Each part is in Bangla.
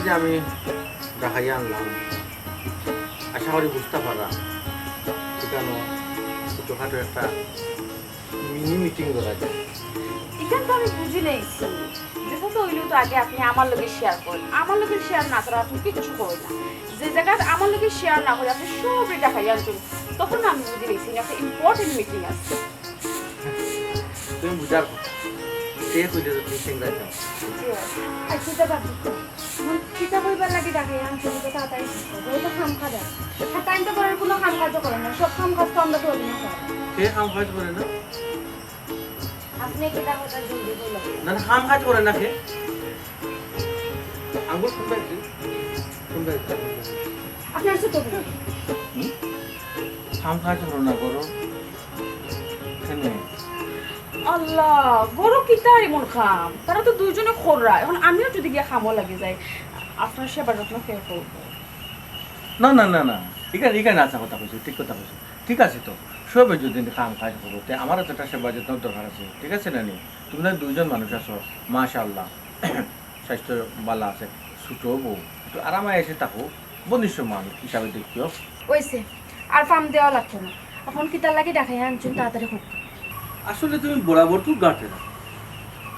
যে আমি দেখাইয়া আনলাম আশা করি বুঝতে পারা সেখানে ছোটোখাটো একটা মিনি মিটিং করা যায়। এখান তো আমি বুঝি নেইছি যেহেতু হইলেও তো আগে আপনি আমার লগে শেয়ার করেন, আমার লগে শেয়ার না করে আপনি কিচ্ছু করেন না। যে জায়গায় আমার লগে শেয়ার না করে আপনি সবই দেখাই আনছেন, তখন আমি বুঝি নেইছি একটা ইম্পর্টেন্ট মিটিং আছে। তুমি বুঝার কথা সে কইলে তো তুমি সিংড়া যাও। আচ্ছা বাদ কিতা বইবার লাগে ডাকে আনছেন তো তাড়াতাড়ি ওইটা কাম কাজ আর টাইম তো করার কোনো কাম কাজ করে না, সব কাম কাজ তো আমরা করি না। সে কাম কাজ করে না? আপনি কিতা কথা জলদি বলেন না না কাম কাজ করে না। সে আঙ্গুল কোনটা আপনার ছোট কাম কাজ করো না করো কেন? আল্লাহ গরু কিতা এমন খাম, তারা তো দুইজনে খোররা, এখন আমিও যদি গিয়ে খামো লাগে যাই আপনার সেবা যত্ন কে করবো? না না না না এখানে আচ্ছা কথা কইছো, ঠিক কথা কইছো। ঠিক আছে তো সবে যদি কাম কাজ করো তে আমারও তো একটা সেবা যত্ন দরকার আছে, ঠিক আছে না নি? তুমি না দুইজন মানুষ আছো মাশাআল্লাহ, স্বাস্থ্য ভালো আছে, ছোট বউ একটু আরামে এসে থাকো, বনিষ্ঠ মানুষ হিসাবে দেখিও। ওইসে আর ফার্ম দেওয়া লাগতো না, এখন কিতার লাগে দেখাই আনছেন তাড়াতাড়ি হোক। আসলে তুমি বরাবর তো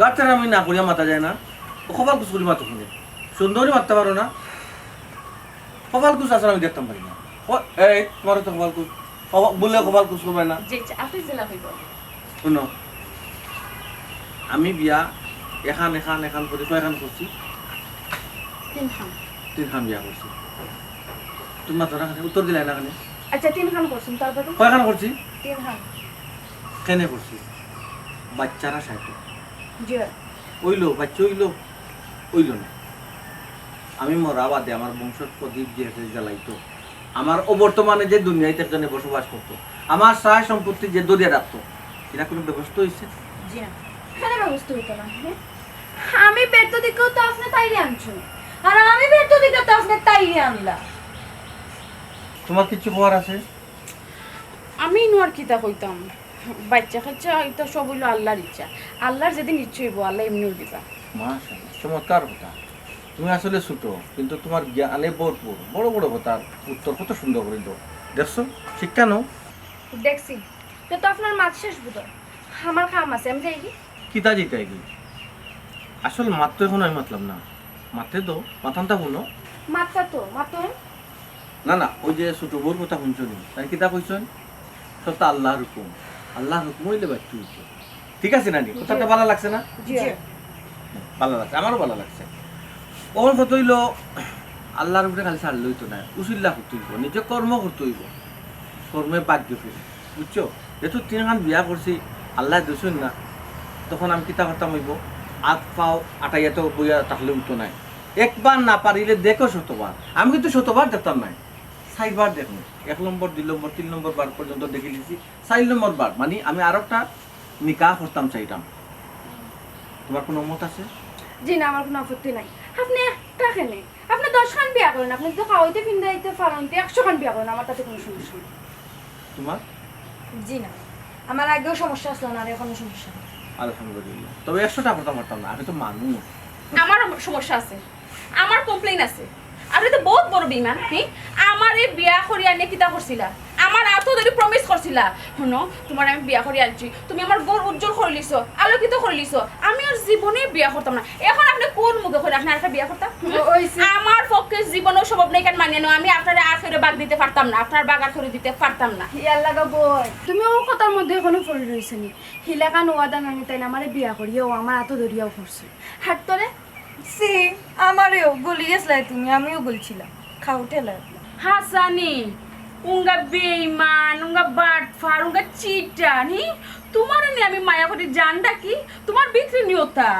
গাঁটে আমি না করিয়া মাথা যায় না, কপাল কুচ করি মাথা শুনে সুন্দরী মারতে পারো না, কপাল কুচ আসলে আমি দেখতাম পারি না। এই তোমার তো কপাল কুচ বললে কপাল কুচ করবে না। আপনি জেলা হইব শুনো, আমি বিয়া এখান করে কয়খান করছি? তিনখান বিয়া করছি। তুমি মাত্র না উত্তর দিলাই না খানে? আচ্ছা তিনখান করছেন, তারপরে কয়খান করছি? তিনখান। কেনে করছি? বাচ্চারা সাইতো জি ওইলো বাচ্চা ওইলো না। আমি মরা বাদে আমার বংশের প্রদীপ যে জ্বালাইতো, আমার অবর্তমানে যে দুনিয়াতে একজনে বসবাস করতো, আমার সহায় সম্পত্তি যে দরিয়া রাখতো, এটা কোনো ব্যবস্থা হয়েছে? জি না, এখানে ব্যবস্থা হইতো না। আমি বেত দিকেও তো আপনি তাইরে আনছেন, আর আমি বেত দিকে তো আপনি তাইরে আনলা। তোমার কিছু হওয়ার আছে? আমি নোয়ার কিতা কইতাম, বাচ্চা কাচ্চা এটা সব হইলো আল্লাহর ইচ্ছা, আল্লাহর যেদিন ইচ্ছে হইব আল্লাহ এমনিও দিবা। মাশাআল্লাহ, চমৎকার কথা। তুমি আসলে ছোট কিন্তু তোমার জ্ঞানে ভরপুর, বড় বড় কথা উত্তর কত সুন্দর করে দাও। দেখছো শিক্ষা নাও। দেখছি তো আপনার মাছ শেষ বুঝো, আমার কাম আছে, আমি যাই। কিতা যেতে কি আসল মাত্র এখন আমি মাতলাম না, মাত্রে তো মাথানটা শুনো। মাত্রা তো মাত্র না না ওই যে ছোট বোর কথা শুনছো নি, তাই কিতা কইছেন? সব তো আল্লাহর হুকুম, আল্লাহর হুকুম হইলে বাচ্চু হইতো। ঠিক আছে নানি? কথাটা ভালো লাগছে না? জি ভালো লাগছে, আমারও ভালো লাগছে। ওর কত হইলো আল্লাহর উপরে খালি ছাড়লে হইতো না, উচিল্লা করতে হইব, নিজে কর্ম করতে হইব, কর্মে ভাগ্য ফিরে, বুঝছো? যেহেতু তিনখান বিয়া করছি আল্লাহ দিয়েছেন না, তখন আমি কিতা করতাম হইব আট পাও আটাইয়া তো বইয়া তাহলে হইতো নাই। একবার না পারিলে দেখো শতবার, আমি কিন্তু শতবার দেখতাম নাই, 4 বার দেখুন, 1 নম্বর 2 নম্বর 3 নম্বর বার পর্যন্ত দেখে নিয়েছি, 4 নম্বর বার মানে আমি আরো একটা নিকাহ করতাম চাইতাম। তোমার কোনো মত আছে? জি না, আমার কোনো আপত্তি নাই। আপনি একটা খেলে আপনি 10 খান বিয়া করেন, আপনি তো খাওয়াইতে ফিন্দাইতে ফারাইতে 100 খান বিয়া করেন, আমার তাতে কোনো সমস্যা নেই। তোমার? জি না, আমার আগেও সমস্যা আসলো না, আর এখনো সমস্যা নেই। আলহামদুলিল্লাহ, তবে 100টা করতাম পারতাম না, আমি তো মানুষ। আমার সমস্যা আছে, আমার কমপ্লেইন আছে। আপনি তো বহুত বড় বেঈমান। আমার এই বিয়া করিয়া নিয়ে কিতা করছিলা, আমার আতো ধরে প্রমিস করছিলা, শুনো তোমার আমি বিয়া করি আনছি, তুমি আমার ঘর উজ্জ্বল করে লিছো, আলোকিত করে লিছো, আমি আর জীবনে বিয়া করতাম না। এখন আপনি কোন মুখে করে আপনি আরেকটা বিয়া করতাম? আমার পক্ষে জীবনেও সম্ভব নেই, কেন মানিয়ে নাও, আমি আপনার আর ফেরে বাগ দিতে পারতাম না, আপনার বাগ আর ফেরে দিতে পারতাম না। হিয়ার লাগা বই তুমি ও কথার মধ্যে এখনো পড়ে রয়েছে নি, হিলাকা নোয়াদা নানি তাই আমার বিয়া করিয়ে ও আমার আতো ধরিয়াও করছে হাত তোরে। সি আমারেও গলি গেছলাই তুমি, আমিও গলছিলাম খাও ঠেলা। হাসানি উঙ্গা বেঈমান, উঙ্গা বাটফার, উঙ্গা চিটান, তোমার নি আমি মায়া করে জান ডাকি, তোমার ভিতরে নিয়তা।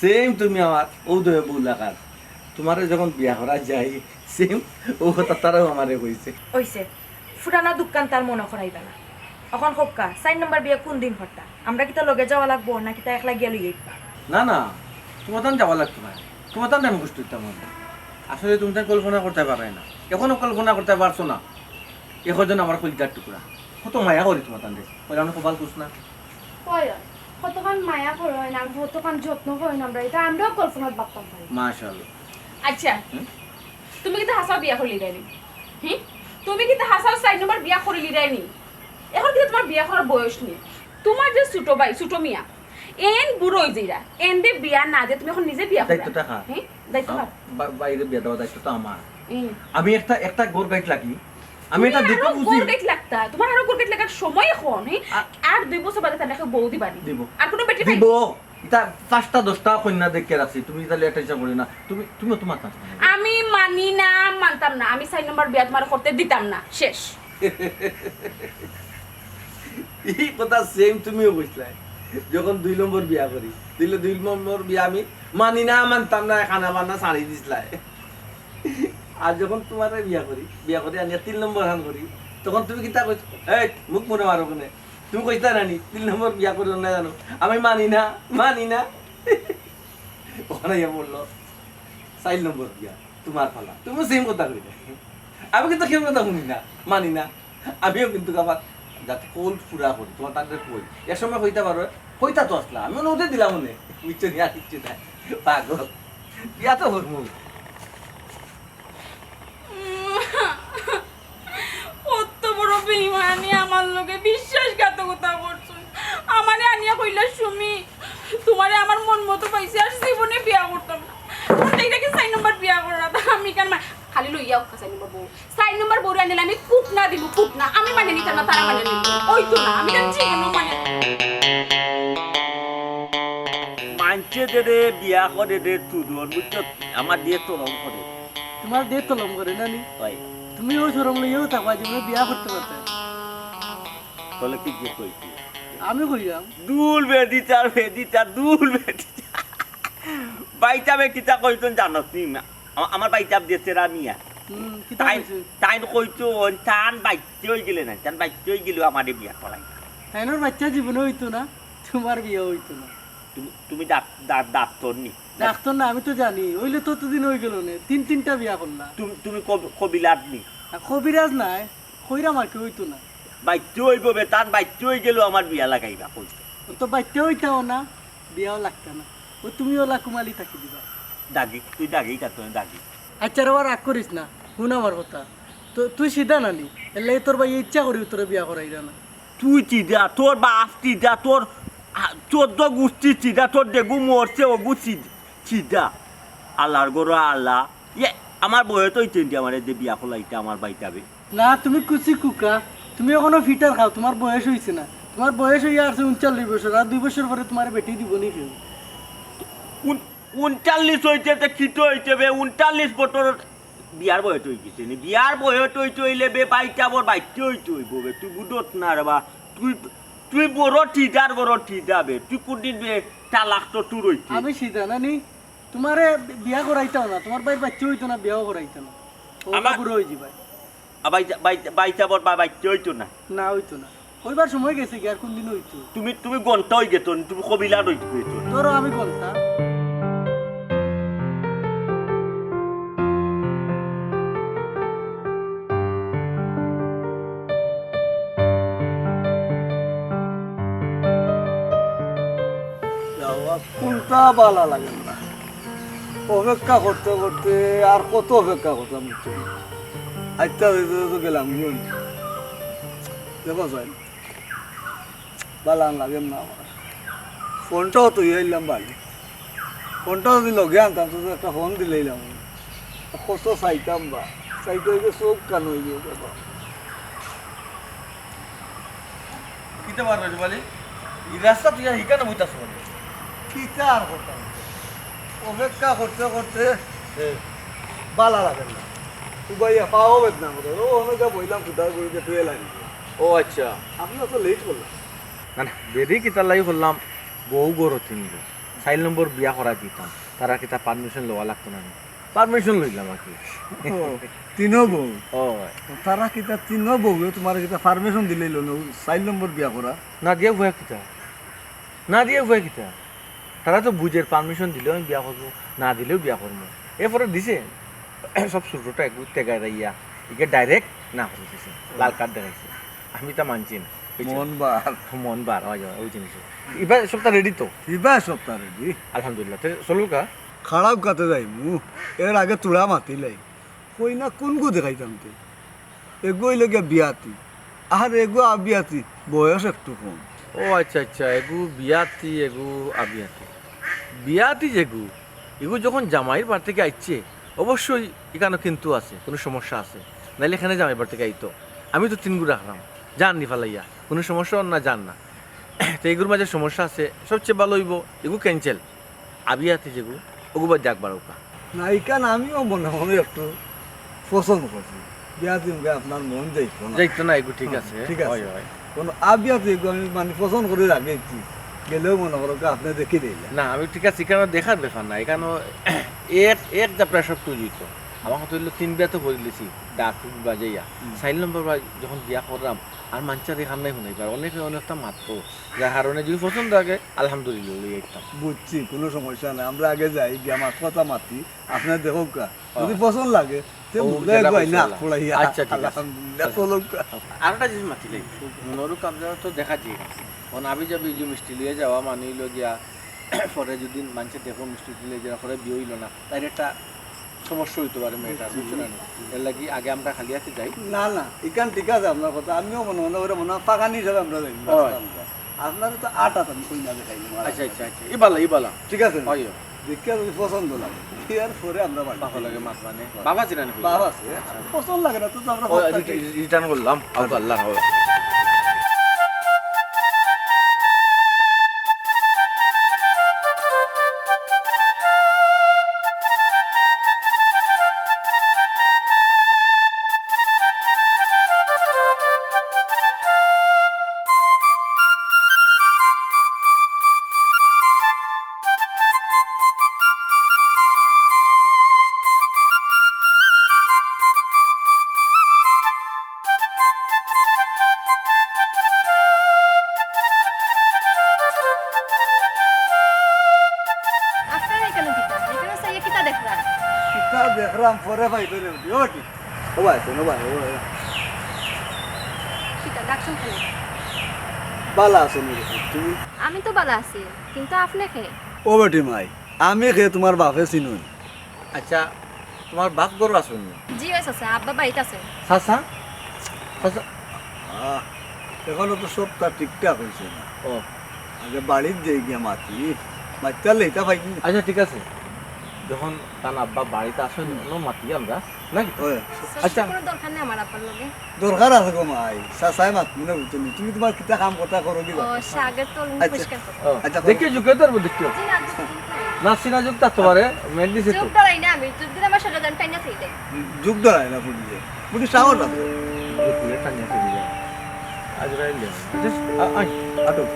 সেম তুমি আমার ঔদয় বউ লাগার, তোমারে যখন বিয়া করা যায় সেম ও কথা তারাও আমারে কইছে। ওইছে ফুরানা দোকান তার মনে করাইবা না। এখন খোকা 4 নম্বর বিয়ে কোন দিন হরতা? আমরা কি তা লগে যাওয়া লাগবো নাকি তা একলা গিয়ে লইয়া? না না তোমার তান যাওয়া লাগতো না, তোমার তান আমি কষ্ট দিতাম না। আসলে তুমি তার কল্পনা করতে পারে না, এখনো কল্পনা করতে পারছো না। এখন আমার কলিজার টুকরা কত মায়া করি তোমার তান, বলে আমি কপাল কুছ না। কতক্ষণ মায়া করেন আর কতক্ষণ যত্ন করেন আমরা এটা আমরাও কল্পনাত ভাবতাম পারি। মাশাআল্লাহ। আচ্ছা তুমি কিন্তু হাসাও বিয়া করলি রাইনি, হ্যাঁ তুমি কিন্তু হাসাও 4 নম্বর বিয়া করলি রাইনি। এখন কিন্তু তোমার বিয়া করার বয়স নেই। তোমার যে ছোট ভাই ছোট মিয়া এন বুড়ো হয়ে যাইরা এন দে বিয়া না দে তুমি এখন নিজে বিয়া করবা। দায়িত্বটা কার? হ্যাঁ দায়িত্ব কার? বাইরে বিয়া দেওয়া দায়িত্বটা আমার। আমি একটা গোর গাইড লাগি, আমি এটা তুমি দেখে আরো বুঝি। গোরগেট লাগতা তোমার আরো গোরগেট লাগার সময় এখন, হ্যাঁ আর 2 বছর বাদে তাকে বউ দিবানি দিব। আর কোনো বেটি দিব। এটা 5টা 10টা কন্যা দেখে রাখছি, তুমি তাহলে একটা হিসাব করি না। তুমিও তোমার কাছে আমি মানি না, মানতাম না। আমি 4 নম্বর বিয়া তোমার করতে দিতাম না, শেষ। এই কথা সেম তুমিও বুঝলাই যখন 2 নম্বর বিয়া করি, 2 নম্বর বিয়া আমি মানি না, মানতাম না, খানা বান্না ছাড়ি দিছিলাই। আর যখন তোমার বিয়া করি আনিয়া 3 নম্বর হান করি, তখন তুমি কিতা কইছ? এই মুখ মনে মারো কোনে? তুমি কইতা নানি 3 নম্বর বিয়া করি না জানো? আমি মানি না। ওখানে ইয়া বললো 4 নম্বর বিয়া তোমার ফালা। তুমি সেম কথা কইলে। আমি কিন্তু কেউ কথা শুনি না, মানি না। আমিও কিন্তু আবার যাতে কোল পুরা করি তোমার তাদের কই এ সময় কইতা পারো, কইতা তো আসলা আমি ওদের দিলাম মনে বুঝছো নি আর কিচ্ছু নাই পাগল বিয়া তো হরমু। কত বড় বেঈমানি আমার লগে বিশ্বাসঘাতকতা করছুন। আমারে আনিয়া কইলা সুমি তোমারে আমার মন মতো পাইছে আর জীবনে বিয়া করতাম না। এইটা কি 4 নম্বর বিয়া করা আমি কেন খালি লইয়াও 4 নম্বর বউ 4 নম্বর বউ আনিলে আমি কুক না দিব, কুক না আমি মানে নিতাম না, তারা মানে নিত ওই তো না আমি জানছি কেন মানে মানছে দে বিয়া করে দে তুদন বুঝছো আমার দিয়ে তলম করে তোমার দিয়ে তলম করে নানি হয় তুমি ওই সরম লইয়াও থাকবা যে বিয়া করতে পারতে। তাহলে কি কি কইছি আমি কইলাম দুল বেদিচার দুল বেদিচার বাইচাবে কিতা কইতন জানোস নি আমার বাইচাব দিয়ে তেরা মিয়া কিতা তাই কইছো তাই কইতো টান বাইতে হই গেলে না টান বাইতে হই গেল আমারে বিয়া করাই তাইনোর বাচ্চা জীবনে হইতো না, তোমার বিয়ে হইতো না। তুমি ডাক্তার নি ডাক্তার না আমি তো জানি, হইলে ততদিন হয়ে গেল না, 3টা বিয়া করলা। তুমি কবিলাত নি কবিরাজ নাই, কইরা মার্কে হইতো না। বাইতে হইব বে টান বাইতে হই গেল আমার বিয়া লাগাইবা কইতো ও তো বাচ্চা হইতাও না, বিয়াও লাগতো না, ও তুমিও লাকুমালি থাকি দিবা। দাগি তুই দাগি কাতো দাগি আচ্ছা রে আর রাগ করিস না, শুন আমার কথা। তো তুই সিধা নানি এলে তোর ভাই ইচ্ছা করি তোর বিয়া করাই না। তুই চিদা তোর বাপ চিদা তোর 14 গোষ্ঠী চিদা তোর দেখু মরছে ওগু চিদা আল্লাহর গরু আল্লাহ ইয়ে আমার বয়ে তো ইচ্ছেন আমার যে বিয়া খোলাইতে আমার বাইতাবে না তুমি কুচি কুকা, তুমি এখনো ফিটার খাও, তোমার বয়স হয়েছে না। তোমার বয়স হয়ে আসছে 39 বছর, আর 2 বছর পরে তোমার বেটি দিব নি কেউ। 39 হইতে খিটো হইতে বে 39 বছর বিয়ার বয়স হয়ে গেছে নি বিয়ার বয়স হইতে হইলে বে বাইতাবর বাইতে হইতে হইব বে তুই বুঝত না রে বা তুই বড় ঠিটা বে তুই কোনদিন বে তালাক তো তুই রইতে আমি সিধা নানি তোমারে বিয়া করাইতাও না, তোমার ভাই বাচ্চা হইতো না, বিয়াও করাইতো না, আমার বুড়ো হয়ে যাবে। বাইতাবর বা বাইতে হইতো না না হইতো না, কইবার সময় গেছে কি আর কোনদিন হইতো। তুমি গন্তা হয়ে গেত তুমি কবিলা রইতে তোরও আমি বলতাম কোনটা ভালো লাগে না, অপেক্ষা করতে করতে আর কত অপেক্ষা করতাম। আচ্ছা তো গেলাম দেখো যাই ভালো লাগে না আমার। ফোনটাও তো আইলাম ভালো, ফোনটাও যদি লগে আনতাম তো একটা ফোন দিলেইলাম, কত চাইতাম বা চাইতে হইবে চোখ কান হয়ে গিয়ে দেখো কিতে পারবে বলি এই রাস্তা তুই হিকানে বইতাছ বলে কিতা আর করতাম। অপেক্ষা করতে করতে ভালো লাগে না, তুবাইয়া পাওয়া বেদ না করে ও অনেক বইলাম কোথায় বইতে তুই এলাই। ও আচ্ছা আপনি তো লেট করলাম না না বেরি কিতা লাই করলাম বউ গরো তিনগো 4 নম্বর বিয়া করা দিতাম তারা কিতা পারমিশন লওয়া লাগতো না, পারমিশন লইলাম আর কি। তিনও বউ ও তারা কিতা তিনও বউ তোমার কিতা পারমিশন দিলেই লো 4 নম্বর বিয়া করা না দিয়ে ভয় কিতা তারা তো বুঝের পারমিশন দিলেও আমি বিয়া করবো, না দিলেও বিয়া করবো। এরপরে দিছে সব ছোটটা একটু টেগাই ইয়া একে ডাইরেক্ট না করে দিছে, লাল কার্ড দেখাইছে। আমি তা মানছি না, মন বার মন বার হয় ওই জিনিস এবার সপ্তাহ রেডি তো কিবা সপ্তাহ রেডি আলহামদুলিল্লাহ চলুক খারাপ কাতে যাইমু এর আগে তোরা মাতিলাই কই না কোন গো দেখাইতাম তো এগোই লগে বিয়াতি আর এগো আবিয়াতি বয়স একটু কম ও আচ্ছা আচ্ছা এগু বিয়াতি এগু আবিয়াতি বিয়াতি যেগু এগু যখন জামাইয়ের বার থেকে আইছে অবশ্যই এখানে কিন্তু আছে কোনো সমস্যা আছে নাইলে এখানে জামাই বার থেকে আইতো আমি তো 3 গুড়া হারাম জান নি ফালাইয়া কোনো সমস্যা না জান না তো এগুর মাঝে সমস্যা আছে সবচেয়ে ভালো হইব এগু ক্যান্সেল আবিয়াতি যেগু ওগুবার যাক বারোকা নায়িকান আমিও মনে মনে একটু পছন্দ করছি বিয়াতি আপনার মন যাইতো না যাইতো না এগু ঠিক আছে ঠিক আছে হয় হয় কোনো আবিয়াতি আমি মানে পছন্দ করে রাখেছি গেলেও মনে করো আপনি দেখে দিলেন না আমি ঠিক আছে এখানে দেখার ব্যাপার না এখানে এক যা প্রেশার তৈরি তো আমার কথা হইলো 3 বিয়া তো করে লিছি ডাক বাজাইয়া 4 নম্বর যখন বিয়া করলাম আর মাঞ্চার এখান নাই শুনাই পার অনেকটা মাত্র যার কারণে যদি পছন্দ আগে আলহামদুলিল্লাহ লই একদম বুঝছি কোনো সমস্যা নাই আমরা আগে যাই গিয়ে আমার কথা মাতি আপনার দেখো যদি পছন্দ লাগে তে মুলে গাই না পড়াইয়া আচ্ছা ঠিক আছে আলহামদুলিল্লাহ চলো আরেকটা জিনিস মাতিলে মনোরু কামজা তো দেখা যায় কোন আবি যাবি যে মিষ্টি লিয়ে যাওয়া মানিল গিয়া পরে যদি মানুষের দেখো মিষ্টি লিয়ে যাওয়া পরে বিয়ে হইল না তাই একটা সমস্যা হইতে পারে মেয়েটার বুঝছো না এর লাগি আগে আমরা খালি হাতে যাই না না এখান ঠিক আছে আপনার কথা আমিও মনে করে মনে হয় পাকানি হিসাবে আমরা যাই আপনার তো আটা আমি কই না দেখাই আচ্ছা আচ্ছা আচ্ছা ইবালা ঠিক আছে হয় দেখে যদি পছন্দ লাগে এর পরে আমরা বাবা লাগে মাছ মানে বাবা চিনা বাবা আছে পছন্দ লাগে না তো আমরা রিটার্ন করলাম আল্লাহ দেখলাম পরে ভাই ধরে ওটি ও ভাই তো ভাই ও কিতা ডাকছুন কেন বালা আছে তুমি আমি তো ভালো আছি কিন্তু আপনি কে ও বেটি মাই আমি খে তোমার বাপে চিনুন আচ্ছা তোমার বাপ গরু আসুন জি হয়েছে আছে আব্বা বাড়িতে আছে সাসা সাসা এখনো তো সবটা ঠিকঠাক হয়েছে না ও আগে বাড়ির দিয়ে গিয়ে মাতি মাতালে এটা ভাই আচ্ছা ঠিক আছে যখন তার আব্বা বাড়িতে আসেন মাতি আমরা নাকি আচ্ছা কোনো দরকার নেই আমার আব্বার লগে দরকার আছে গো মাই সাসাই মাত মনে বুঝছো তুমি তোমার কিটা কাম কথা করো কি ও সাগর তো পরিষ্কার করো আচ্ছা দেখে যুগে তোর দেখিও জি না না সিনা যুগ তা তোমারে মেল দিছে তো চুপ করাই না আমি চুপ দিলে আমার সারা দিন টাইনা থেকে দেয় যুগ ধরাই না পুলিশে পুলিশ সাহস না পুলে টানিয়া থেকে যায় আজ রাইল জাস্ট আই আটো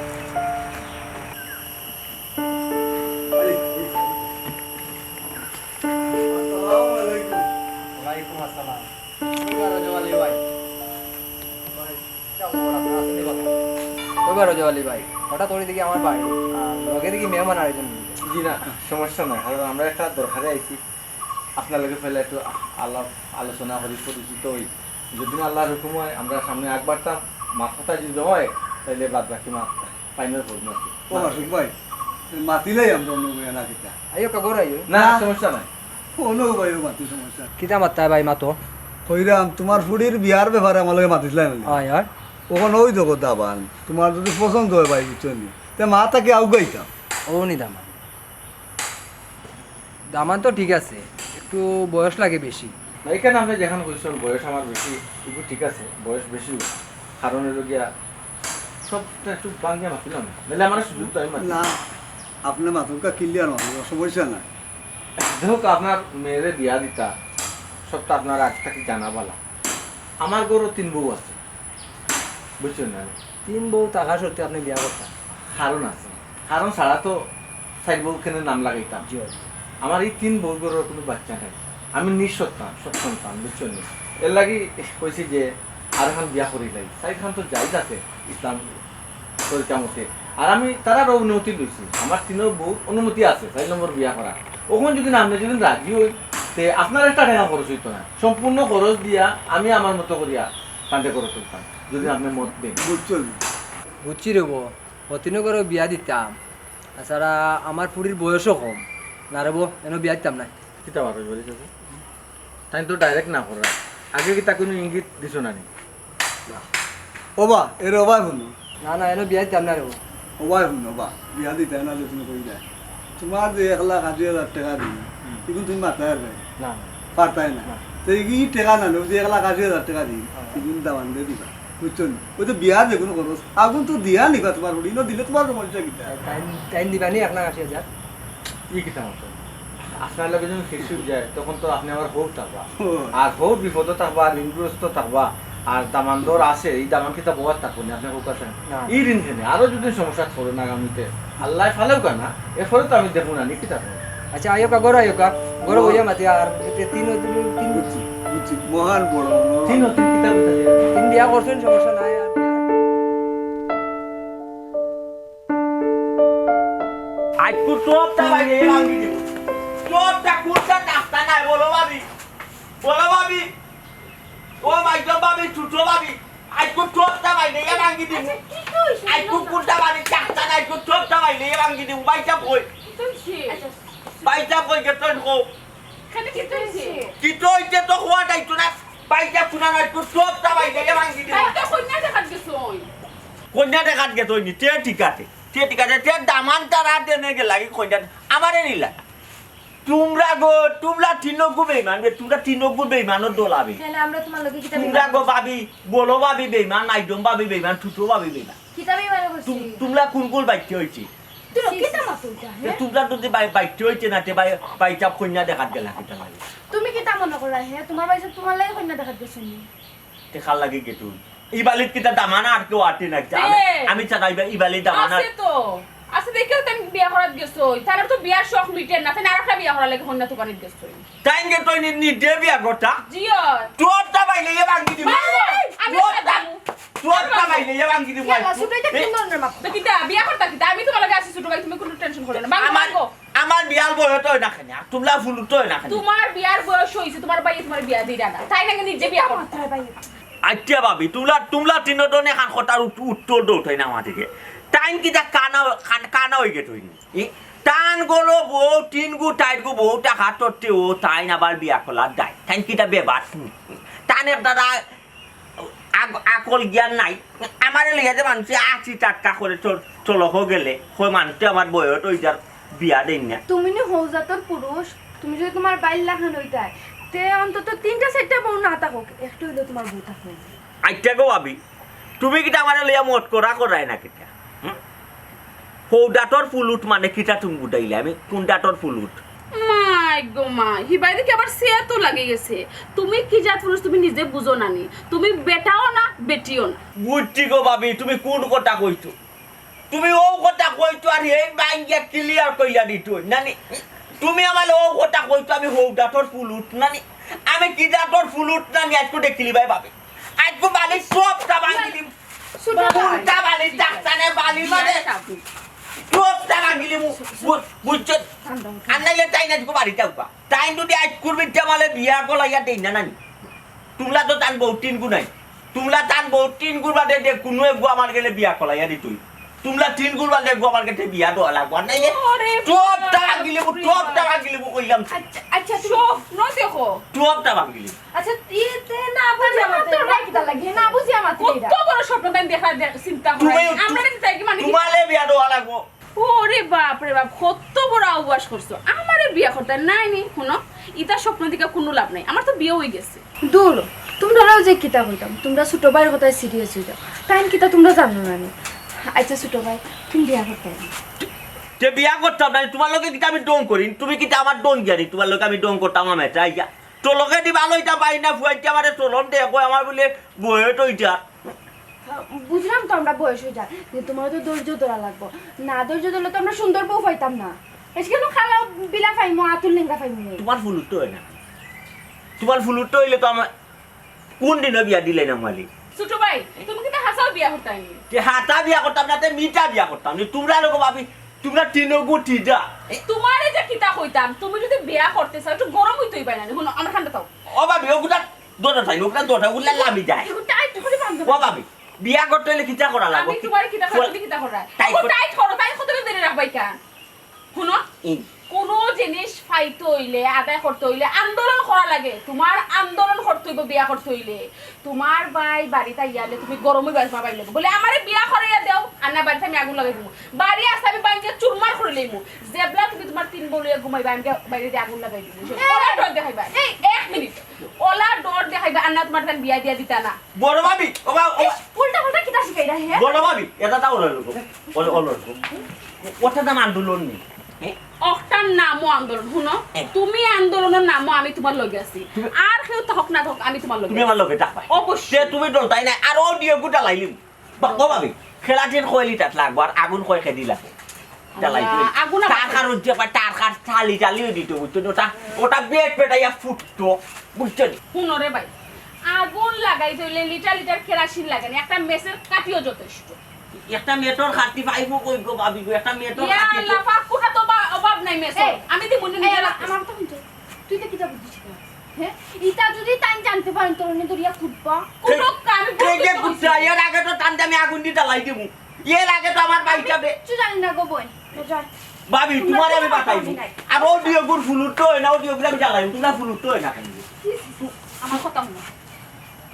রোজন আলী ভাই হঠাৎ ওই দিকে আমার বাড়ি আর লগে দেখি মেহমান আরেকজন জি না সমস্যা নাই কারণ আমরা একটা দরকারে আইছি আপনার লগে ফেলে একটু আলোচনা করি পরিচিত হই যদি আল্লাহর হুকুম হয় আমরা সামনে একবারটা মাথাটা যদি হয় তাহলে বাদ বাকি মাছ ফাইনাল করবো ও মাসুক ভাই মাতিলেই আমরা অন্য বইয়া না কিতা আইও কাগর আইও না সমস্যা নাই অন্য বইও মাতি সমস্যা কিতা মাত্তা ভাই মাতো কইরাম তোমার ফুডির বিয়ার ব্যাপারে আমার লগে মাতিছিলাম হয় হয় ওখানে ওই দেখো দাবান তোমার যদি পছন্দ হয় ভাই বুঝছো নি তে মা তাকে আউগাইতাম ও নি দামান দামান তো ঠিক আছে একটু বয়স লাগে বেশি এখানে আপনি যেখানে কইছেন বয়স আমার বেশি একটু ঠিক আছে বয়স বেশি কারণ হলো গিয়া সবটা একটু বাঙ্গিয়া মাতিলাম নাহলে আমার সুযোগ তো আমি না আপনি মাথুকা ক্লিয়ার মাতুক সমস্যা নাই দেখুক আপনার মেয়েরে বিয়া দিতা সবটা আপনার আগ থেকে জানা বলা আমার গরু 3 বউ আছে বুঝছেন না 3 বউ টাকা সত্যি আপনি বিয়া করতেন কারণ আছে কারণ ছাড়া তো 4 বউ কেন নাম লাগাইতাম জি আমার এই 3 বউ গরুর কোনো বাচ্চা নাই আমি সন্তান বুঝছেন এর লাগি কইছি যে আর এখন বিয়া করি যাই সাইড খান তো যাই আছে ইসলাম তরিকা মতে আর আমি তারারও অনুমতি লইছি আমার 3 বউ অনুমতি আছে 4 নম্বর বিয়া করা ওখানে যদি আপনি যদি রাজি হই তে আপনার একটা টাকা খরচ হইতো না সম্পূর্ণ খরচ দিয়া আমি আমার মতো করিয়া কান্দে করে তুলতাম যদি আপনি মত দেন বুঝছো বুঝছি রেব হতিনও করে বিয়া দিতাম তাছাড়া আমার পুরীর বয়সও কম না রেব এনে বিয়া দিতাম না কিতা বার বলি চাচা তাই তো ডাইরেক্ট না করা আগে কি তা কোনো ইঙ্গিত দিছ না নি ওবা এর ওবাই শুনো না না এনে বিয়া দিতাম না রেব ওবাই শুনো বা বিয়া দিতে না যে তুমি কই যায় তোমার যে 1,80,000 টাকা দিই কিন্তু তুমি মাথায় পারবে না পারতাই না তো এই টাকা না যে 1,80,000 টাকা দিই কিন্তু দামান দিয়ে দিবা বুঝছো না ওই তো বিয়া যে কোনো খরচ আগুন তো দিয়া নিবা তোমার বলি না দিলে তোমার সমস্যা কিতা টাইম দিবানি 1,80,000 ই কিতা হতো আপনার লগে যখন শেষ যায় তখন তো আপনি আবার হোক থাকবা আর হোক বিপদ থাকবা ঋণগ্রস্ত থাকবা আর দামানদর আছে এই দামান কিতা বহুত থাকবো না আপনি হোক আছেন এই ঋণ খেনে আরো যদি সমস্যা করো না আগামীতে আল্লাহ ফালেও কেনা এরপরে তো আমি দেখবো না নিকিতা আচ্ছা আয়োকা গড় আয়োকা গড় বইয়া মাতি আর তিন বুঝছি বুঝছি মহান বড় তিন কিতা তিন বিয়া করছেন সমস্যা নাই আর আজকু টপটা বাইরে ভাঙি দিব টপটা কুড়টা টাকতা নাই বলো ভাবি ও মাইজম ভাবি ছোট ভাবি আজকু টপটা বাইরে ভাঙি দিব আজকু কুড়টা বাইরে টাকতা নাই আজকু টপটা বাইরে ভাঙি দিব বাইটা কই গেতন কো কি তো ইতে তো হওয়া দাইতো না বাইটা শুনা নাই আজকু টপটা বাইরে ভাঙি দিব কন্যা দেখাত গেতো নি তে ঠিক আছে তে দামান তারা দেনে গে লাগি কন্যা আমারে নিলা তোমরা তিনগু বেইমান তোমরা তিনগু বেইমানত দলাবি তাহলে আমরা তোমার লগে কিতা তোমরা গো ভাবি বলো ভাবি বেইমান নাইদম ভাবি বেইমান ঠুটো ভাবি বেইমান কিতাবই মানে বলছি তোমরা কোন বাইতে হইছি তুই কিতা মাতুটা তোমরা যদি বাইতে হইছে না তে বাইটা কন্যা দেখাত গেলা কিতা লাগি তুমি কিতা মনে করা হে তোমার বাইসে তোমার লাগে কন্যা দেখাত গেছনি দেখাল লাগি গেতু ইবালিত কিতা দামানা আর কেউ আটে না আমি চাইবা ইবালিত দামানা আছে তো আছে দেখে তো আমি বিয়া করাত গেছো তার তো বিয়ার শখ মিটে না তাই আরেকটা বিয়া করা লাগে হন্না তো পানিত গেছো টাইম গে তো নি দেবিয়া গোটা জিও তোরটা বাইলে এ ভাঙি দিব আমি তোরটা বাইলে এ ভাঙি দিব সুটাইটা কোন ধরনের মাপ তো কিতা বিয়া করতা কিতা আমি তোমার লাগে আছি ছোট ভাই তুমি কোনো টেনশন করো না বাবা আমার বিয়ার বয়স তো না খানি তোমরা ফুলু তো না খানি তোমার বিয়ার বয়স হইছে তোমার ভাই তোমার বিয়া দিই না তাই না নিজে বিয়া করো তার ভাই আচ্ছা ভাবি তোমরা তিনজনে খান কথার উত্তর দৌড়াই না আমার থেকে টাইম কিটা কানা হয়ে গেছে টান গলো বউ তিন গু টাইট গু বউ টাকা তোরতে ও তাই আবার বিয়া খোলার দায় টাইম কিটা বেবার টানের দ্বারা আকল জ্ঞান নাই আমার লেগে যে মানুষ 80 করে চলক গেলে ওই মানুষটা আমার বয়স ওইটার বিয়া দেন না তুমি নি হৌজাতর পুরুষ তুমি যদি তোমার বাইল লাখান হইতায় তে অন্তত 3টা 4টা বউ না থাকুক একটু হইলো তোমার বউ থাকুক আচ্ছা গো ভাবি তুমি কিটা আমার লইয়া মত করাই না কিটা হৌডাটর ফুলুট মানে কিটা তুমি বুঝাইলে আমি কোন ডাটর ফুলুট মাই গো মা হিবাই দেখি আবার সে তো লাগে গেছে তুমি কি জাত পুরুষ তুমি নিজে বুঝো না নি তুমি বেটাও না বেটিও না বুঝছি গো ভাবি তুমি কোন কথা কইছো তুমি ও কথা কইছো আর এই বাইঙ্গে ক্লিয়ার কইলা দিতো নানি তুমি আমার ও কথা কইছো আমি হৌডাটর ফুলুট নানি আমি কি ডাটর ফুলুট নানি আজকে দেখিলি ভাই ভাবি আজকে বালি সবটা ভাঙি দিম কোনটা বালি ডাক্তারে বালি মানে সবটা ভাঙি দিম বুঝছো আনাইলে তাই না আজকে বাড়িতে উঠবা তাই যদি আজ করবি জামালে বিয়া গলাইয়া দেই না নানি তোমরা তো তান বহু 3 গুণ নাই তোমরা তান বহু 3 গুণ বাদে দে কোনো এক আমার গেলে বিয়া গলাইয়া দিতুই তোমরা 3 গুণ বাদে আমার কাছে বিয়া দেওয়া লাগবে নাইলে সবটা ভাঙি দিম কইলাম আচ্ছা সব ন দেখো সবটা ভাঙি দিম আচ্ছা তে না বুঝি আমার তোর কিতা লাগে না বুঝি আমার কত বড় স্বপ্ন তাই দেখা চিন্তা করে আমরা কি তাই কি মানে তোমালে বিয়া দেওয়া লাগবে ওরে বাপ রে বাপ কত বড় অভ্যাস করছো আমারে বিয়া করতে নাই নি শুনো ইটা স্বপ্ন দিকে কোনো লাভ নাই আমার তো বিয়ে হয়ে গেছে দূর তোমরাও যে কিতা হইতাম তোমরা ছোট ভাইয়ের কথা সিরিয়াস হইতাম টাইম কিতা তোমরা জানো না নি আচ্ছা ছোট ভাই তুমি বিয়া করতে যে বিয়া করতাম না তোমার লগে কিটা আমি ডং করি তুমি কিটা আমার ডং জানি তোমার লগে আমি ডং করতাম আমার চাই যা তোর লগে দি ভালো হইতা পাই না ফুয়াইতে আমারে চলন দে কই আমার বলে বয়ে তো ইটা বুঝলাম তো আমরা বয়স হয়ে যায় যে তোমার তো ধৈর্য ধরা লাগবো না ধৈর্য ধরলে তো আমরা সুন্দর বউ পাইতাম না এসকেন খালা বিলা পাইমো আতুল লেঙ্গা পাইমো তোমার ফুলুট তো হয় না তোমার ফুলুট তো হইলে তো আমার কোন দিন বিয়া দিলে না মালি ছোট ভাই তুমি কি হাসাও বিয়া করতে নি যে হাতা বিয়া করতাম না তে মিটা বিয়া করতাম নি তোমরা লোক ভাবি তোমরা তিনগু ঠিডা তোমারে যে কিতা কইতাম তুমি যদি বিয়া করতে চাও একটু গরম হইতেই পাই না শুনো আমরা ঠান্ডা তাও ও ভাবি ওগুলা দোটা থাই ওগুলা দোটা ওগুলা লামি যায় টাইট করে বান্ধব ও ভাবি বিয়া করতে হইলে কিতা করা লাগবে আমি তোমার কিতা করা তুমি কিতা করা টাইট করো তাই কত ধরে রাখবাই কেন শুনো কোনো জিনিস ফাইতে হইলে আদায় করতে হইলে আন্দোলন করা লাগে তোমার আন্দোলন করতে হইব বিয়া করতে হইলে তোমার ভাই বাড়িতে ইয়ালে তুমি গরমই বাজমা পাইলে বলে আমারে বিয়া করাইয়া দাও আর না বাড়িতে আমি আগুন লাগাই দিমু বাড়ি আসে আমি বাইকে চুরমার করে লইমু জেবলা তুমি তোমার তিন বলিয়া ঘুমাইবা আমি বাইরে দিয়ে আগুন লাগাই দিমু ওলা ডর দেখাইবা এই 1 মিনিট ওলা ডর দেখাইবা আর না তোমার কান বিয়া দিয়া দিতা না বড় ভাবি উল্টা উল্টা কিতা শিখাইরা হে বড় ভাবি এটা তাও ওলো ওটা দাম আন্দোলন নেই অক্টার নামও আন্দোলন শুনো তুমি আন্দোলনের নামও আমি তোমার লগে আছি আর কেউ তো হক না হোক আমি তোমার লগে তুমি আমার লগে থাকবা অবশ্যই তুমি ডলতাই নাই আর অডিও গুটা লাইলিম ও ভাবি খেলাটির কইলি তাত লাগবো আর আগুন কই খেদি লাগবো আগুন টাকার উজ্জে পা টাকার থালি টালিও দিত বুঝছো ওটা পেট পেটাইয়া ফুটতো বুঝছো শুনো রে ভাই আগুন লাগাই দিলে লিটার লিটার কেরাসিন লাগানি একটা মেসের কাটিও যথেষ্ট একটা মেটর খাতি পাইবো কই গো ভাবি গো একটা মেটর ইয়া খাতি আল্লাহ পাক কোটা তো অভাব নাই মেসে আমি দি মনে নিয়ে আমার তো কিন্তু তুই তো কিতা বুঝছিস না হ্যাঁ ইটা যদি তাই জানতে পারেন তোর নে তোরিয়া কুটবা কোন কাম কে বুঝছ এর আগে তো টানতে আমি আগুন দিতে লাই দেবো এর আগে তো আমার বাইক যাবে তুই জানি না গো বোন যা ভাবি তোমার আমি বাতাইবো আর অডিও গুর ফুলুটো না অডিও গুলো আমি জ্বালাই তোমরা ফুলুটো না কেন আমার কথা শুনো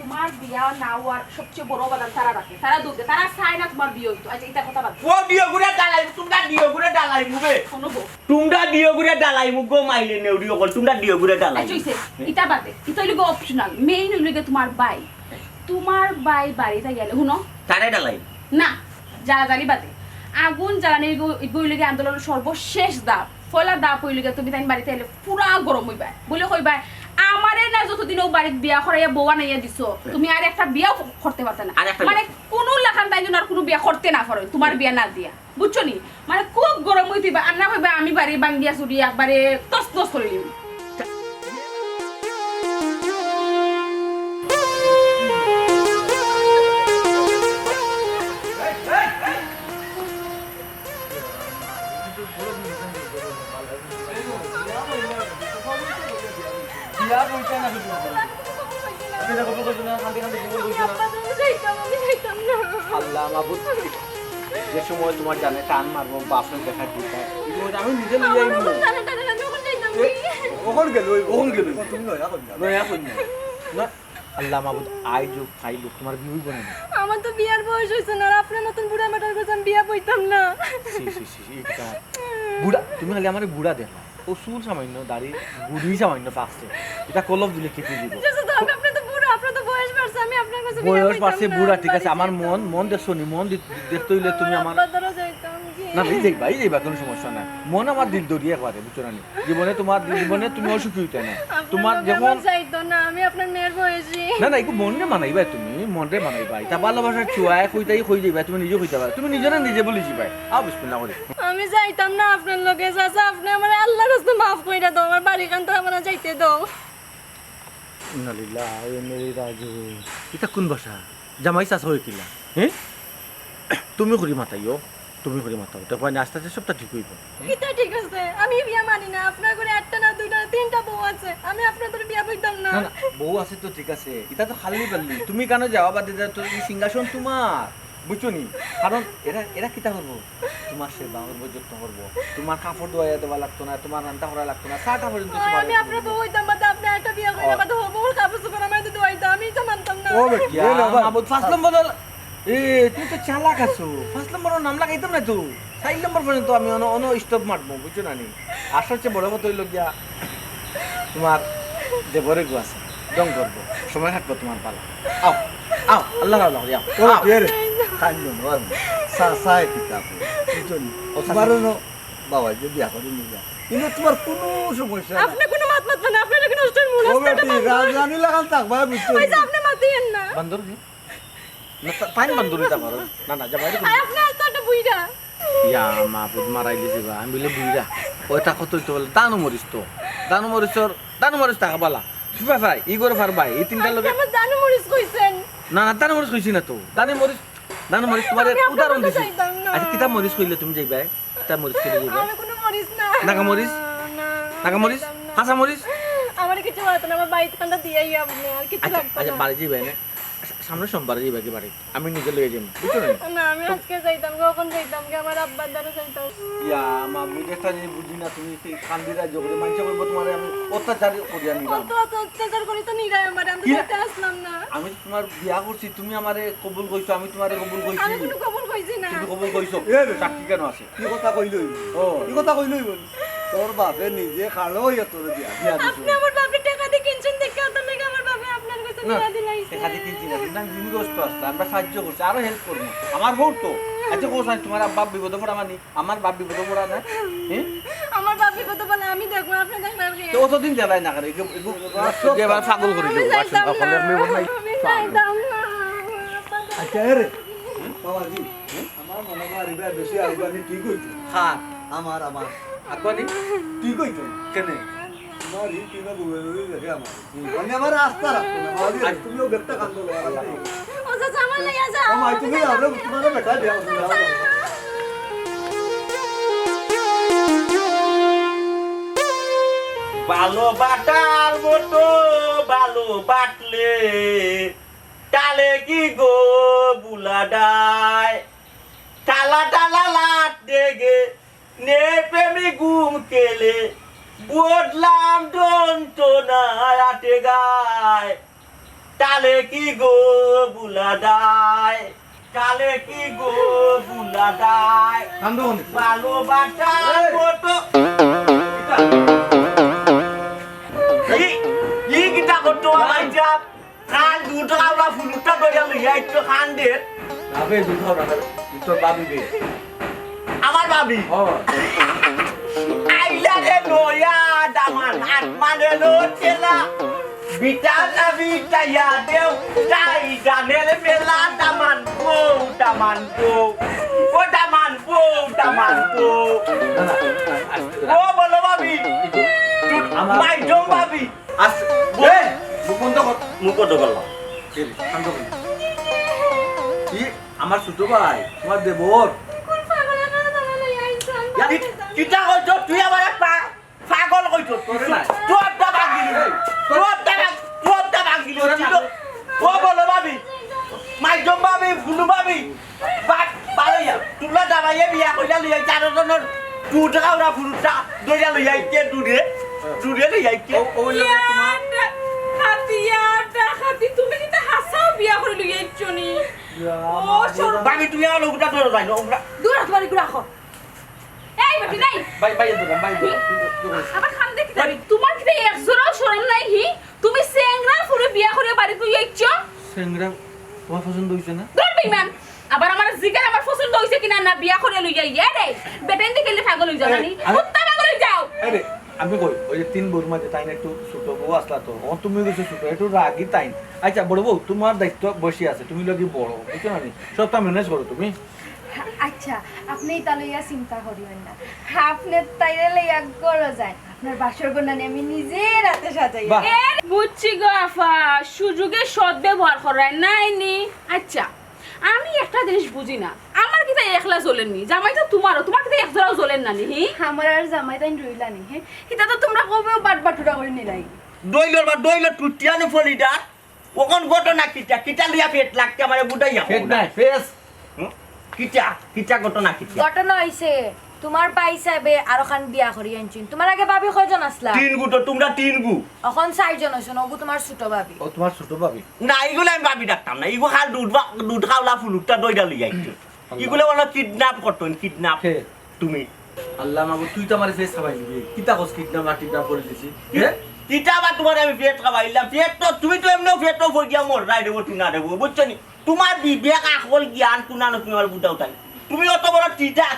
তোমার বিয়া না হওয়ার সবচেয়ে বড় বাধা তারা রাখে তারা দুধে তারা চায় না তোমার বিয়ে হইতো আচ্ছা এটা কথা বাদ অডিও গুলো জ্বালাই তোমরা ডিও গুলো জ্বালাই মুবে শোনো গো তোমরা ডিও গুলো জ্বালাই মুগো মাইলে নে অডিও কল তোমরা ডিও গুলো জ্বালাই আচ্ছা এটা বাদে এটা হইলো অপশনাল মেইন হইলো তোমার বাড়িতে গেলে শুনো তারে জ্বালাই না জ্বালাজালি বাদে আগুন জ্বালানির বইলে আন্দোলনের সর্বশেষ দাপ ফলা দাপ হইলে তুমি তাই বাড়িতে এলে পুরা গরম হইবা বলে কইবা আমারে না যতদিন ও বাড়িতে বিয়া করাইয়া বউয়া নাইয়া দিছো তুমি আর একটা বিয়া করতে পারতে না মানে কোনো লাখান তাই আর কোনো বিয়া করতে না পারো তোমার বিয়া না দিয়া বুঝছো নি মানে খুব গরম হইতিবা আর না কইবা আমি বাড়ি বাঙ্গিয়া চুরি একবারে তস তস করে দিবি আল্লাহ মাহবুব যে সময় তোমার জানে টান মারবো বাপরে দেখা দিতে আমি নিজে লইয়া ওখন গেল তুমি নয়া কন্যা না আল্লাহ মাহবুব আই যোগ খাই লোক তোমার বিয়ে হইব না আমার তো বিয়ার বয়স হইছে না আপনার মতন বুড়া মেটার কাছে আমি বিয়া কইতাম না বুড়া তুমি খালি আমার বুড়া দেখা ও চুল সামান্য দাড়ি বুড়ি সামান্য পাকছে এটা কলম দিলে কি দিব আপনি তো বুড়া আপনার তো বয়স বাড়ছে আমি আপনার কাছে বয়স বাড়ছে বুড়া ঠিক আছে আমার মন দেখছো নি মন দেখতে হইলে তুমি আমার না এই যাইবা কোনো সমস্যা নাই মন আমার দিল দরিয়ে একবারে বুঝছো না জীবনে তুমি অসুখী হইতে না তোমার যেমন চাইতো না আমি আপনার মেয়ের বয়সী না একটু মনে মানাইবা তুমি মনরে মানাইবা এটা ভালোবাসার চুয়ায় কইতাই কই যাইবা তুমি নিজে কইতে পারো তুমি নিজে বলি যাবাই আও বিসমিল্লাহ করে আমি যাইতাম না আপনার লগে চাচা আপনি আমার আল্লাহর রাস্তে মাফ কইরা দাও আমার বাড়ি কান তো আমার যাইতে দাও ইন্নালিল্লাহ ওয়া ইন্না ইলাইহি রাজিউন এটা কোন ভাষা জামাই চাষ হই কিলা হ্যাঁ তুমি করি মাতাইও তুমি করে মাতাও তারপর আস্তে আস্তে সবটা ঠিক হইব এটা ঠিক আছে আমি বিয়া মানি না আপনার ঘরে একটা না দুইটা তিনটা বউ আছে আমি আপনার ঘরে বিয়া কইতাম না না বউ আছে তো ঠিক আছে এটা তো খালি বললি তুমি কেন যাওয়া বাদে যা তো এই সিংহাসন তোমার বুঝছো নি কারণ এরা কিতা করবো তোমার সেবা করবো যত্ন করবো তোমার কাপড় ধোয়া দেওয়া লাগতো না তোমার রান্না করা লাগতো না চাটা পর্যন্ত আমি আপনার বউ হইতাম বাদে আপনি একটা বিয়া কইরা বাদে বউর কাপড় চোপড় আমার দিতে হইতো আমি তো মানতাম না ও বেটি মাহবুব ফার্স্ট নম্বর তুমি তো চালাক আছো ফার্স্ট নম্বরের নাম লাগাইতাম না তো 4 নম্বর পর্যন্ত আমি অনো স্টপ মারবো বুঝছো না নি আসল চেয়ে বড় কথা হইল গিয়া তোমার দেবরে গো আছে দং করবো সময় থাকবো তোমার পালা আও আও আল্লাহ আল্লাহ যাও ও বেরে কান্দো নর সাসাই কিতাব বুঝনি বারনো বাবা যে বিয়া করে নিলা কিন্তু তোমার কোনো সমস্যা না আপনি কোনো মাত না আপনার কোনো নষ্টের মূল ও বেটি রাজধানী লাগান থাকবা বুঝছো আচ্ছা আপনি মাতিয়েন না বান্দর না পাইন বান্দর দিতা পারো না যা বাইরে আপনি তো একটা বুইড়া ইয়া মাহবুব মারাই দিছে বা আমি বলে বুইরা ওটা কত তো বলে দানো মরিস টাকা বালা সুফা ভাই ইগোর ফার ভাই এই তিনটা লগে আমার দানু মরিস কইছেন না দানো মরিস কইছি না তো দানো মরিস তোমার উদাহরণ দিছি আচ্ছা কিতা মরিস কইলে তুমি যাইবা কিতা মরিস কইলে যাইবা আমি কোনো মরিস না নাগা মরিস হাসা মরিস আমার কিছু হতো না আমার বাইক কান্ডা দিয়াই আপনি আর কিছু লাগতো আচ্ছা না বাড়ি যাইবা না সামনে সোমবার এই বাকি বাড়ি আমি নিজে লয়ে যাই বুঝছো না না আমি আজকে যাইতাম কখন যাইতাম কে আমার আব্বার দ্বারা যাইতাম ইয়া মামি একটা জিনিস বুঝি না তুমি কি কান্দিরা জগরে মানছে বলবো তোমারে আমি অত্যাচার করিয়া নিলাম কত অত্যাচার করি তো নিরাই আমার আমি তো যাইতে আসলাম না আমি তোমার বিয়া করছি তুমি আমারে কবুল কইছো আমি তোমারে কবুল কইছি আমি কোনো খবর কইছি না তুমি কবুল কইছো সাক্ষী কেন আছে কি কথা কইলই ও কি কথা কইলই বল তোর বাপে নিজে খালো ইয়া তোর দিয়া বিয়া দিছো আপনি আমার বাপের টাকা দিয়ে কিনছেন দেখে তো নাকি আমার বাপে আপনার কাছে বিয়া দিলাইছে এখানে কিনছি না কিন্তু আমি জিনিসগ্রস্ত আসলাম আমরা সাহায্য করছি আরো হেল্প করবো আমার বউ তো আচ্ছা কোথাও তোমার বাপ বিপদে পড়া মানি আমার বাপ বিপদে পড়া না হ্যাঁ আমার বাপে কত বলে আমি দেখবো আপনি দেখবেন কি তো অতদিন দেলাই না করে এবার পাগল করে আমি দেবো যাইতাম না আমি যাইতাম না আচ্ছা রে বাবাজি আমার মনে হয় আরিবা বেশি আরিবা নি ঠিক হইতো হ্যাঁ আমার আগুয়ানি ঠিক হইতো কেনে আমার এই কিনা বুয়ে দেখে আমার মানে আমার রাস্তা রাখতো না বাবাজি তুমিও বেটা কান্দো ও চাচা আমার লইয়া যাও আমার তুমি আমরা তোমার বেটা দেও ভালো বাটার মতো ভালো বাটলে টালে কি গো বুলাডায় টালা টালা লাট দেগে নে প্রেমী গুম কেলে বদলাম যন্ত্রণায় আটে গায় টালে কি গো বুলাডায় টালে কি গো বুলাডায় ভালো বাটার মতো kita ketua aja kan duduk awal funuta doyan liya itu kandir আবে দুধ না তোর বাবি বে আমার babi ও aila de noya daman atman de lo cela bitana bitaya deu dai danel mela daman go o daman go o bolo babi mai dong babi আস এ মুকুন্দ কত মুকো দগলা শান্ত কর কি আমার ছোট ভাই তোমার দেবর কোন পাগলের কথা তুমি লইয়া আইছো kita kok tuh ya banyak pak fagol kok itu tuh ada panggil itu oh boleh babi majom babi bulu babi bak balik ya tuh lah namanya biar kau jadi yang cara donor tuh dah udah bulu dah tuh yang lihat itu tuh dia lihat itu ও লাগে তোমার খাতি তুমি কিন্তু হাসাও বিয়া করে লইয়া ইচ্ছনি ও সর babi tuh yang lo udah tuh lain udah দূর হাত বাড়ি করে রাখো এই বেটি নাই বাই বাই দোকান বাই আবার খান দেখতে যাবি তোমার কি একজোড়াও শরম নাই হি তুমি সেংরা ফুরে বিয়া করে বাড়ি লইয়া ইচ্ছো সেংরা তোমার পছন্দ হইছে না দূর বেইমান আবার আমার জিগার আমার পছন্দ হইছে কিনা না বিয়া করে লইয়া ইয়া রে বেটেন দিকে পাগল হই যাবানি কুত্তা পাগল হই যাও আরে আমি কই ওই যে তিন বউর মাঝে তাই না একটু ছোট বউ আসলা তো ও তুমি গেছো ছোট একটু রাগি তাই আচ্ছা বড় বউ তোমার দায়িত্ব বসে আছে তুমি লগি বড় বুঝছো না সবটা ম্যানেজ করো তুমি আচ্ছা আপনি তা লইয়া চিন্তা করিবেন না আপনি তাইরে লইয়া গড় যায় আপনার বাসর বনানি আমি নিজে রাতে সাজাই বাহ। এ বুঝছি গো আফা সুযোগে সদ ব্যবহার করায় নাইনি আচ্ছা আমি একটা জিনিস বুঝি না আমার কি তাই একলা জ্বলেননি জামাই তো তোমারও তোমার কি তাই একজোড়াও জ্বলেন না নি আমার আর জামাই তাই রইলানি হ্যাঁ এটা তো তোমরা কবেও বাটুরা করে নিলাই দইলর টুটিয়ানো ফলিডা ওখন ঘটনা কিটা লিয়া পেট লাগতে আমার বুড়াইয়া ফেক নাই ফেস কিটা ঘটনা কিটা ঘটনা হইছে তোমার পাইছাবে আর ওখান বিয়া করি আনছিন তোমার আগে ভাবি কয়জন আসলা তিন গু তো তোমরা তিন গু এখন 4 জন হইছে নগু তোমার ছোট ভাবি ও তোমার ছোট ভাবি না এগুলো আমি ভাবি ডাকতাম না এগুলো খাল দুধ খাওলা ফুলুকটা দইটা লিয়া এগুলো বলো কিডন্যাপ করতেন কিডন্যাপ কে তুমি আল্লাহ মাগো তুই তো আমার ফেস খাবাই দিবি কিতা কস কিডন্যাপ করে দিছি হ্যাঁ কিটা বা তোমার আমি পেট খাওয়াইলাম পেট তো তুমি তো এমনিও পেট তো ফই দিয়া মর রাই দেবো তুই না দেবো বুঝছো নি তোমার বিবেক আকল জ্ঞান কুনা না তুমি আমার বুঝাও তাই তুমি অত বড়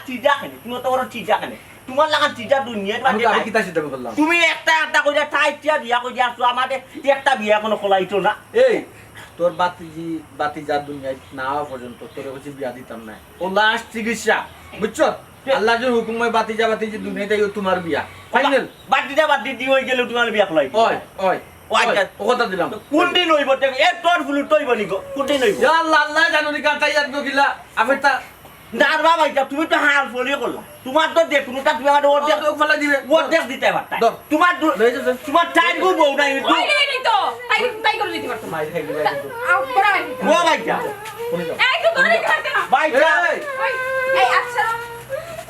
চিজা খেলে তুমি অত বড় চিজা খেলে তোমার লাগা চিজা দুনিয়া আমি আমি কিতা চিন্তা করলাম তুমি একটা কইরা টাইটিয়া বিয়া কইরা আসছো আমাদের একটা বিয়া কোনো খোলাইতো না এই তোর বাতিজার দুনিয়ায় না হওয়া পর্যন্ত তোর কাছে বিয়া দিতাম না ও লাস্ট চিকিৎসা বুঝছো আল্লাহ যে হুকুমে বাতিজা দুনিয়াতে তোমার বিয়া ফাইনাল বাদ দি হই গেল তোমার বিয়া খোলাই ওই ওই ও কথা দিলাম কোন দিন হইব এ তোর ফুলু তৈব নি গো কোন দিন হইব ইয়া আল্লাহ আল্লাহ জানুনি কাটাই আর গিলা আমি তা দাঁড়বা ভাইটা তুমি তো হাল ফলি করলা তোমার তো দেখুনটা তুমি আমার অর্ধেক ফেলা দিবে অর্ধেক দিতে পারতা ধর। তোমার লয়ে যাচ্ছেন। তোমার টাইম গো বউ নাই তো ওই নেই তো তাই করে দিতে পারতো মাই খাই দিবে কিন্তু বড় ও ভাইটা শুনে যাও এই তো ধরে দিতে পারতে না ভাইটা এই আচ্ছা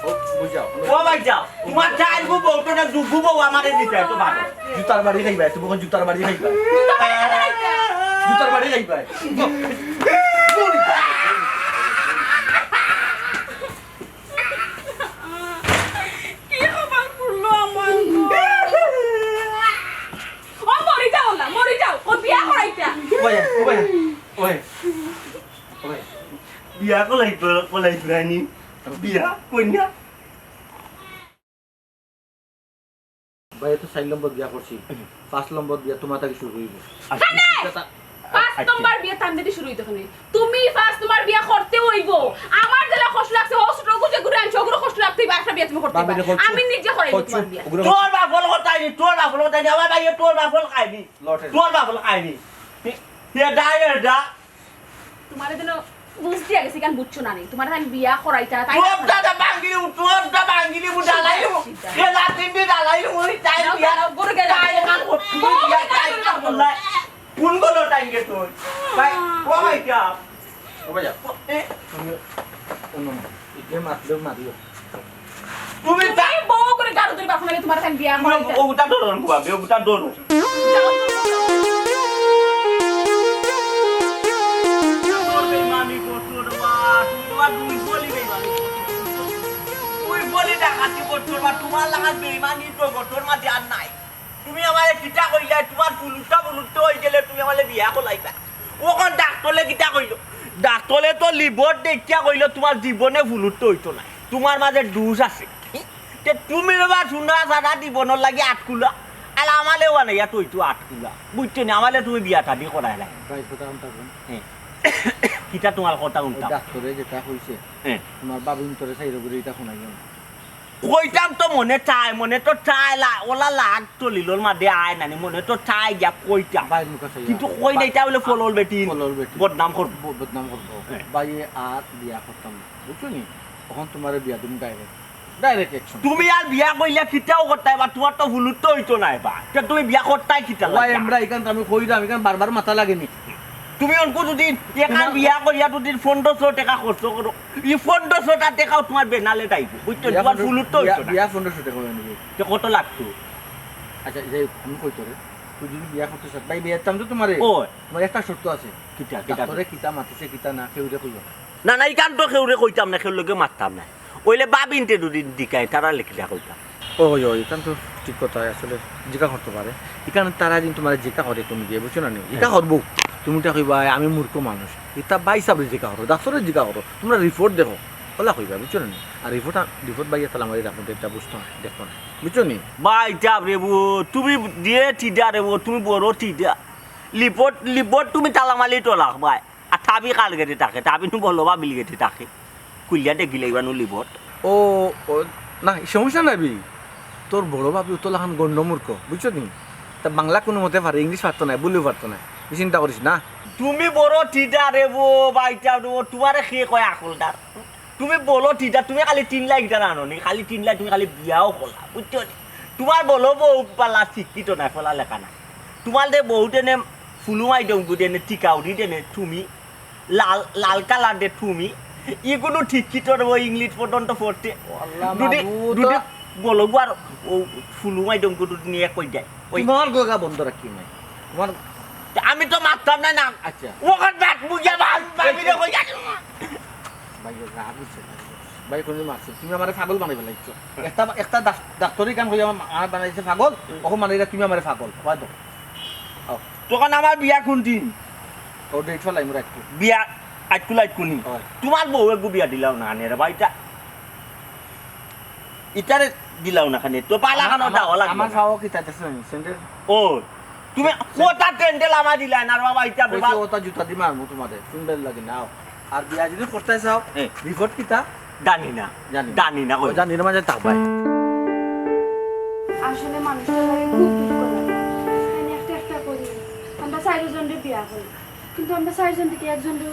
ও বুঝাও ও ভাইটা তোমার টাইম গো বউ তো না দুগু বউ আমারে দিতে তো ভালো জুতার বাড়ি খাইবা তুমি কোন জুতার বাড়ি খাইবা জুতার বাড়ি খাইবা কি খবর করলো আমার ও মরি যাও ও বিয়া করাইতা ওই ওই ওই ওই বিয়া কলাইনি বিয়া কন্যা ভাই তো 4 নম্বর বিয়া করছি 5 নম্বর বিয়া তোমার থেকে শুরু হইব পাঁচ নম্বর বিয়া তান্দেরি শুরু হইতো খানে তুমি ফার্স্ট তোমার বিয়া করতে হইব আমার যেটা কষ্ট লাগছে হোস্ট রোগ যে ঘুরে আনছো ওগুলো কষ্ট লাগতে হইব একটা বিয়া তুমি করতে পারবে আমি নিজে করাই তোমার বিয়া তোর বাপল কথাই নি আমার ভাই তোর বাপল খাইনি তোর বাপল খাইনি হে ডাইরেক্ট তোমারে যেন বুঝতে গেছি কারণ বুঝছো না নি তোমার আমি বিয়া করাইতা তাই তোর দাদা বাঙ্গিলি ডালাই হে লাতিন দি ডালাই ওই টাইম বিয়া গরু গে টাইম কাল করতে বিয়া টাইম কাল করলাই কোন গুলো টাইম গে তোর ভাই ও ভাই যা ও ভাই তুমি অন্য ইকে মারিও তুমি তাই বউ করে গাড়ু ধরে বাপ লাগে তোমার আমি বিয়া করাইতা ওটা ধরন কুয়া ওটা ধরন তোমার লাগা বেইমানি তো গটর মাঝে আর নাই তুমি আমারে কিটা কইলা তোমার ফুলুটা হই গেলে তুমি আমারে বিয়া কলাইবা ওখন ডাক্তরে কিটা কইলো ডাক্তরে তো লিভর দেখিয়া কইলো তোমার জীবনে ফুলুট হইতো না তোমার মাঝে ডুস আছে তে তুমি এবার শুনা সারা জীবনের লাগি আটকুলা আর আমালে ওয়ানাইয়া তো হইতো আটকুলা বুঝছো না আমালে তুমি বিয়া শাদি করাইলা ভাই কথা কোন হ্যাঁ কিটা তোমার কথা উল্টা ডাক্তারে যেটা কইছে হ্যাঁ তোমার বাবু ইন্তরে সাইরে করে এটা শোনাই না কইতাম তো মনে তো চাই ওলা লাগ চলিলোর মাঝে আয় নানি মনে তো চাই গিয়া কইতাম বাইর মুখ আছে কিন্তু কই নাই তা বলে ফলল বেটি বদনাম করব বদনাম করবো ভাই আর বিয়া করতাম না বুঝছো নি তখন তোমার বিয়া তুমি ডাইরেক্ট অ্যাকশন তুমি আর বিয়া কইলা কিটাও করতাই বা তোমার তো ভুলুত তো হইতো নাই বা তুমি বিয়া করতাই কিটা ভাই আমরা এখান আমি কইরাম এখান বারবার মাথা লাগেনি তুমি অনকো যদি একা বিয়া করিয়া যদি 1500 টাকা খরচ করো ই 1500 টাকাও তোমার বেনালে টাইপ বুঝছো তোমার ভুলুত তো হইতো না বিয়া 1500 টাকা হবে নাকি তে কত লাগতো আচ্ছা এই আমি কইতো রে তুই যদি বিয়া করতে চাস ভাই বিয়ার চাম তো তোমারে ও তোমার একটা শর্ত আছে কিটা তোরে কিতা মাতিছে কিতা না কেউরে কইবা না না ইকান তো কেউরে কইতাম না কেউ লগে মারতাম না ওইলে বাবিনতে দুদিন দিকাই তারা লিখিলা কইতাম ওই এখান তো ঠিক কথা আসলে জিকা করতে পারে এখানে তারা দিন তোমার জিকা করে তুমি দিয়ে বুঝছো না জিকা করবো তুমি তা কইবা আমি মূর্খ মানুষ এটা বাই সাবরে জিকা করো ডাক্তারের জিকা করো তোমরা রিপোর্ট দেখো ওলা কইবা বুঝছো না আর রিপোর্ট বাইয়া তাহলে আমার আপনাদের এটা বুঝতো না দেখো না বুঝছো নি বাই যাব রেবু তুমি দিয়ে টিডা রেবু তুমি বড় টিডা লিপট তুমি তালামালি তোলা ভাই আর থাবি কাল গেটে থাকে থাবি নু বলো বা বিল গেটে থাকে কুলিয়া দেখি লাগবা নু লিপট ও না সমস্যা নাই বি তোর বড় বাবু তোর এখন গণ্ডমূর্খ বুঝছো নি তা বাংলা কোনো মতে পারে ইংলিশ পারতো না বলিও পারতো না চিন্তা করিস না তুমি বড় টিডা রেবু বাইটা রেবু তোমারে খেয়ে কয় আকলদার তুমি বলো টিডা তুমি খালি 3 লাখ টাকা আনো নি খালি 3 লাখ তুমি খালি বিয়াও কলা বুঝছো নি তোমার বলো বউ পালা শিক্ষিত না ফলা লেখা না তোমার দে বহুতে নে ফুলুমাই দঙ্গু দেনে টিকাউরি দেনে তুমি লাল কালার দে তুমি ইগুলো শিক্ষিত রেবু ইংলিশ পর্যন্ত পড়তে দুদি বলো আর ও ফুলুমাই দঙ্গু নিয়ে কই যায় ওই তোমার গোগা বন্ধ রাখি নাই তোমার আমি তো মারতাম না আচ্ছা ওখান ব্যাট বুঝে ভাবি রে কই যায় ভাই রাগ হচ্ছে ভাই কোন মারছে তুমি আমারে পাগল বানাই ফেলাইছো একটা ডাক্তারি কাম কই আমার বানাইছে পাগল ওখান মানে তুমি আমারে পাগল কয় দাও তখন আমার বিয়া কোন দিন ও ডেট ফলাই মোর একটু বিয়া আইকুনি তোমার বউ একটু বিয়া দিলাও না রে ভাইটা ইটারে দিলাও না খানে তো পালা খানো দাও লাগবে আমার খাওয়া কি তাইতেছ না সেন্টার ও তুমি কোটা টেন্ডেল আমা দিলা না বাবা ইটা বাবা ওটা জুতা দি মারমু তোমাদের সুন্দর লাগে নাও আর বিয়া যদি করতে চাও রিপোর্ট কিতা জানি না কই জানি না মাঝে থাক ভাই আসলে মানুষের লাগে খুব দুঃখ লাগে আমি একটা করি আমরা 4 জনের বিয়া করি কিন্তু আমরা 4 জন থেকে একজনের